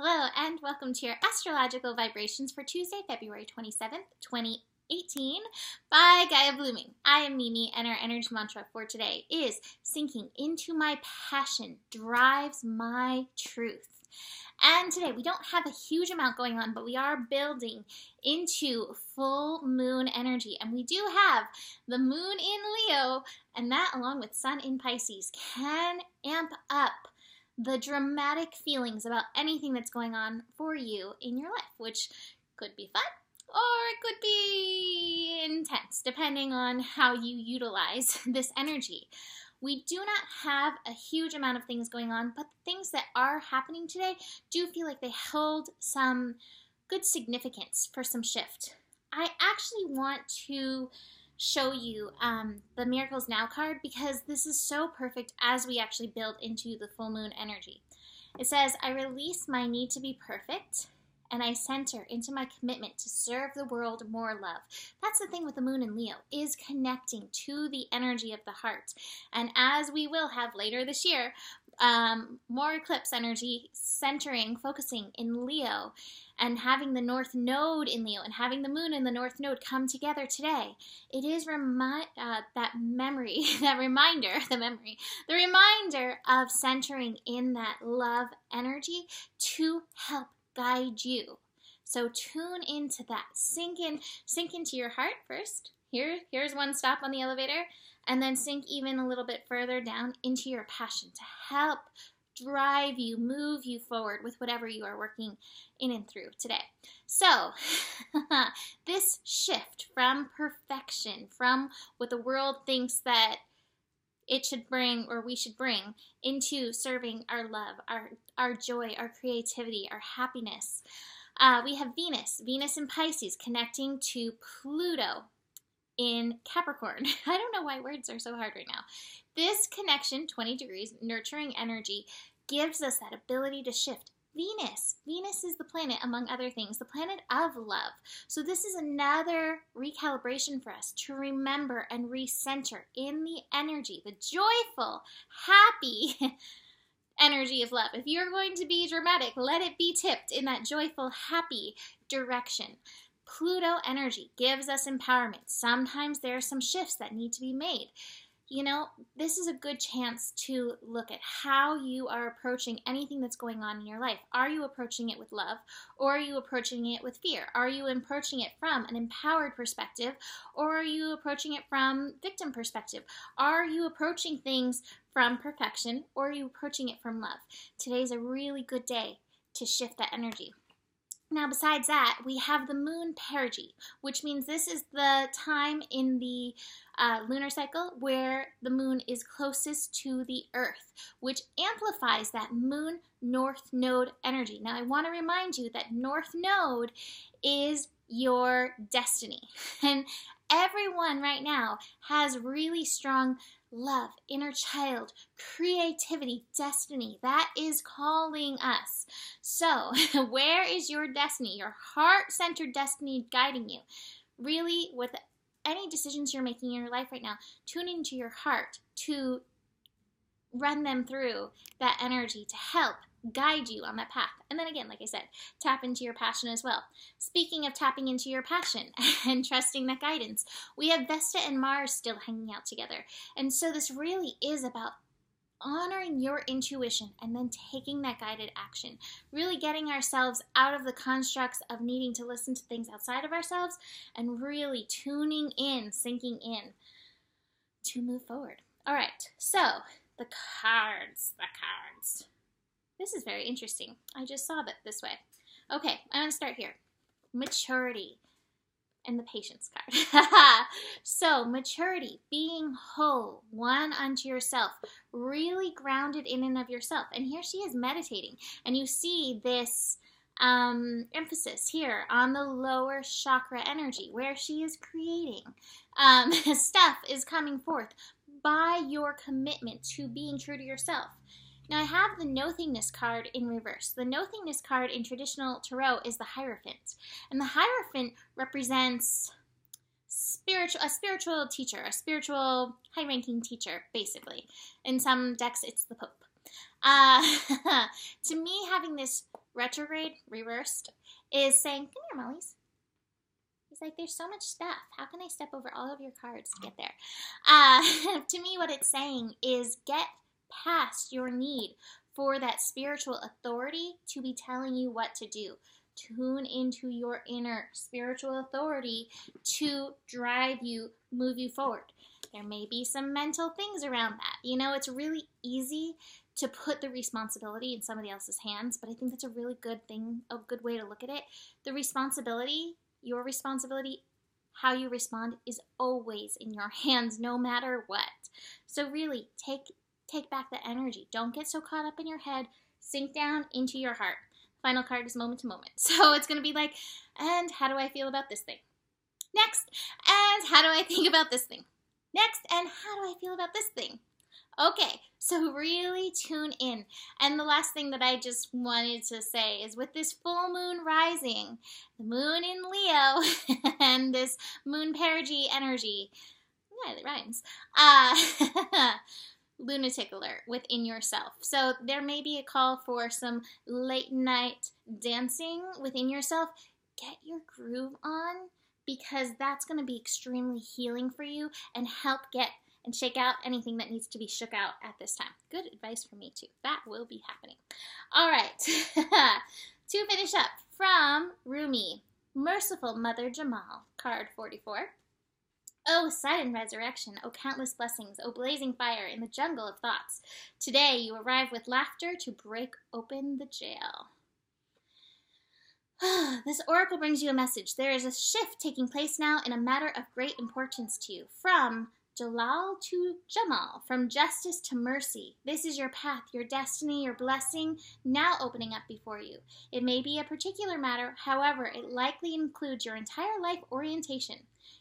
Hello, and welcome to your astrological vibrations for Tuesday, February 27th, 2018 by Gaia Blooming. I am Mimi, and our energy mantra for today is sinking into my passion drives my truth. And today we don't have a huge amount going on, but we are building into full moon energy. And we do have the moon in Leo, and that along with sun in Pisces can amp up the dramatic feelings about anything that's going on for you in your life, which could be fun or it could be intense, depending on how you utilize this energy. We do not have a huge amount of things going on, but the things that are happening today do feel like they hold some good significance for some shift. I actually want to show you the Miracles Now card because this is so perfect as we actually build into the full moon energy. It says, I release my need to be perfect and I center into my commitment to serve the world more love. That's the thing with the moon in Leo, is connecting to the energy of the heart. And as we will have later this year, more eclipse energy centering, focusing in Leo, and having the North Node in Leo, and having the moon in the North Node come together today. It is the reminder of centering in that love energy to help guide you. So tune into that. Sink into your heart first. Here's one stop on the elevator, and then sink even a little bit further down into your passion to help drive you, move you forward with whatever you are working in and through today. So, this shift from perfection, from what the world thinks that it should bring or we should bring, into serving our love, our joy, our creativity, our happiness. We have Venus in Pisces connecting to Pluto in Capricorn. I don't know why words are so hard right now. This connection, 20 degrees, nurturing energy, gives us that ability to shift. Venus is the planet, among other things, the planet of love. So this is another recalibration for us to remember and recenter in the energy, the joyful, happy energy of love. If you're going to be dramatic, let it be tipped in that joyful, happy direction. Pluto energy gives us empowerment. Sometimes there are some shifts that need to be made. You know, this is a good chance to look at how you are approaching anything that's going on in your life. Are you approaching it with love, or are you approaching it with fear? Are you approaching it from an empowered perspective, or are you approaching it from victim perspective? Are you approaching things from perfection, or are you approaching it from love? Today's a really good day to shift that energy. Now, besides that, we have the moon perigee, which means this is the time in the lunar cycle where the moon is closest to the earth, which amplifies that moon north node energy. Now, I want to remind you that north node is your destiny. And everyone right now has really strong love, inner child, creativity, destiny. That is calling us. So, where is your destiny, your heart-centered destiny guiding you? Really, with any decisions you're making in your life right now, tune into your heart to run them through that energy to help guide you on that path. And then again, like I said, tap into your passion as well. Speaking of tapping into your passion and trusting that guidance, we have Vesta and Mars still hanging out together. And so this really is about honoring your intuition and then taking that guided action. Really getting ourselves out of the constructs of needing to listen to things outside of ourselves and really tuning in, sinking in to move forward. All right, so the cards. This is very interesting. I just saw that this way. Okay, I'm going to start here. Maturity and the patience card. So, maturity, being whole, one unto yourself, really grounded in and of yourself. And here she is meditating. And you see this emphasis here on the lower chakra energy, where she is creating. Stuff is coming forth by your commitment to being true to yourself. Now, I have the Nothingness card in reverse. The Nothingness card in traditional tarot is the Hierophant. And the Hierophant represents a spiritual teacher, a spiritual high-ranking teacher, basically. In some decks, it's the Pope. To me, having this retrograde reversed is saying, come here, Molly's. He's like, there's so much stuff. How can I step over all of your cards to get there? To me, what it's saying is get past your need for that spiritual authority to be telling you what to do. Tune into your inner spiritual authority to drive you, move you forward. There may be some mental things around that. You know, it's really easy to put the responsibility in somebody else's hands, but I think that's a really good thing, a good way to look at it. The responsibility, your responsibility, how you respond is always in your hands, no matter what. So really, take back the energy. Don't get so caught up in your head. Sink down into your heart. Final card is moment to moment. So it's going to be like, and how do I feel about this thing? Next, and how do I think about this thing? Next, and how do I feel about this thing? Okay, so really tune in. And the last thing that I just wanted to say is with this full moon rising, the moon in Leo, and this moon perigee energy, yeah, it rhymes, lunatic alert within yourself. So there may be a call for some late night dancing within yourself. Get your groove on, because that's going to be extremely healing for you and help get and shake out anything that needs to be shook out at this time. Good advice for me too. That will be happening. All right. To finish up, from Rumi, Merciful Mother Jamal, card 44. Oh, sudden resurrection, oh, countless blessings, oh, blazing fire in the jungle of thoughts. Today you arrive with laughter to break open the jail. This oracle brings you a message. There is a shift taking place now in a matter of great importance to you. From Jalal to Jamal, from justice to mercy. This is your path, your destiny, your blessing, now opening up before you. It may be a particular matter, however, it likely includes your entire life orientation.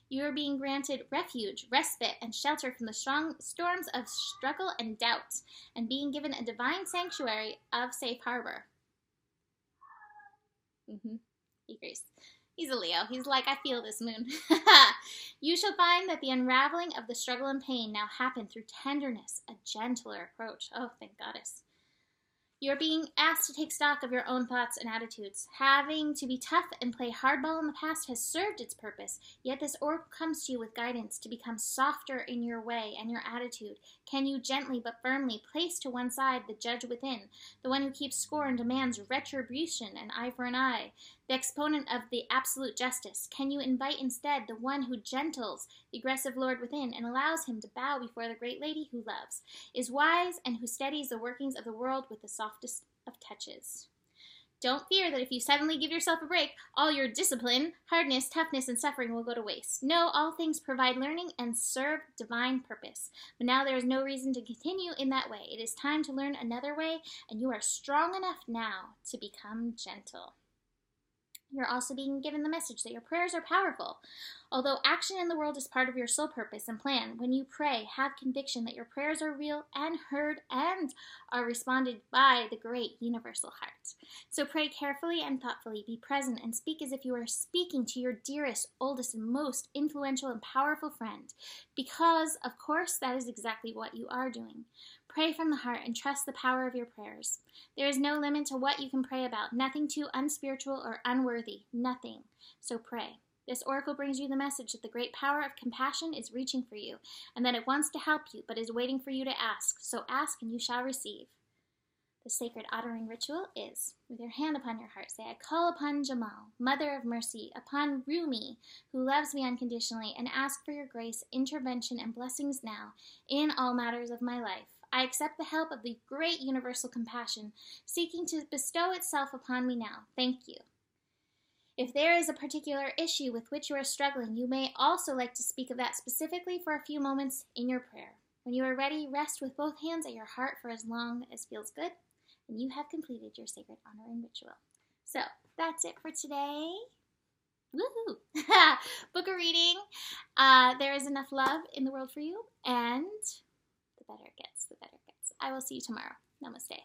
You are being granted refuge, respite, and shelter from the strong storms of struggle and doubt, and being given a divine sanctuary of safe harbor. He agrees. He's a Leo. He's like, I feel this moon. You shall find that the unraveling of the struggle and pain now happen through tenderness, a gentler approach. Oh, thank Goddess. You're being asked to take stock of your own thoughts and attitudes. Having to be tough and play hardball in the past has served its purpose, yet this oracle comes to you with guidance to become softer in your way and your attitude. Can you gently but firmly place to one side the judge within, the one who keeps score and demands retribution, an eye for an eye, the exponent of the absolute justice? Can you invite instead the one who gentles the aggressive lord within and allows him to bow before the great lady who loves, is wise, and who steadies the workings of the world with the softest of touches? Don't fear that if you suddenly give yourself a break, all your discipline, hardness, toughness, and suffering will go to waste. No, all things provide learning and serve divine purpose. But now there is no reason to continue in that way. It is time to learn another way, and you are strong enough now to become gentle. You're also being given the message that your prayers are powerful. Although action in the world is part of your soul purpose and plan, when you pray, have conviction that your prayers are real and heard and are responded by the great universal heart. So pray carefully and thoughtfully, be present, and speak as if you are speaking to your dearest, oldest, and most influential and powerful friend, because, of course, that is exactly what you are doing. Pray from the heart and trust the power of your prayers. There is no limit to what you can pray about, nothing too unspiritual or unworthy, nothing. So pray. This oracle brings you the message that the great power of compassion is reaching for you, and that it wants to help you, but is waiting for you to ask. So ask and you shall receive. The sacred uttering ritual is, with your hand upon your heart, say, I call upon Jamal, Mother of Mercy, upon Rumi, who loves me unconditionally, and ask for your grace, intervention, and blessings now in all matters of my life. I accept the help of the great universal compassion, seeking to bestow itself upon me now. Thank you. If there is a particular issue with which you are struggling, you may also like to speak of that specifically for a few moments in your prayer. When you are ready, rest with both hands at your heart for as long as feels good, and you have completed your sacred honoring ritual. So, that's it for today. Woohoo! Book a reading. There is enough love in the world for you, and the better it gets, the better it gets. I will see you tomorrow. Namaste.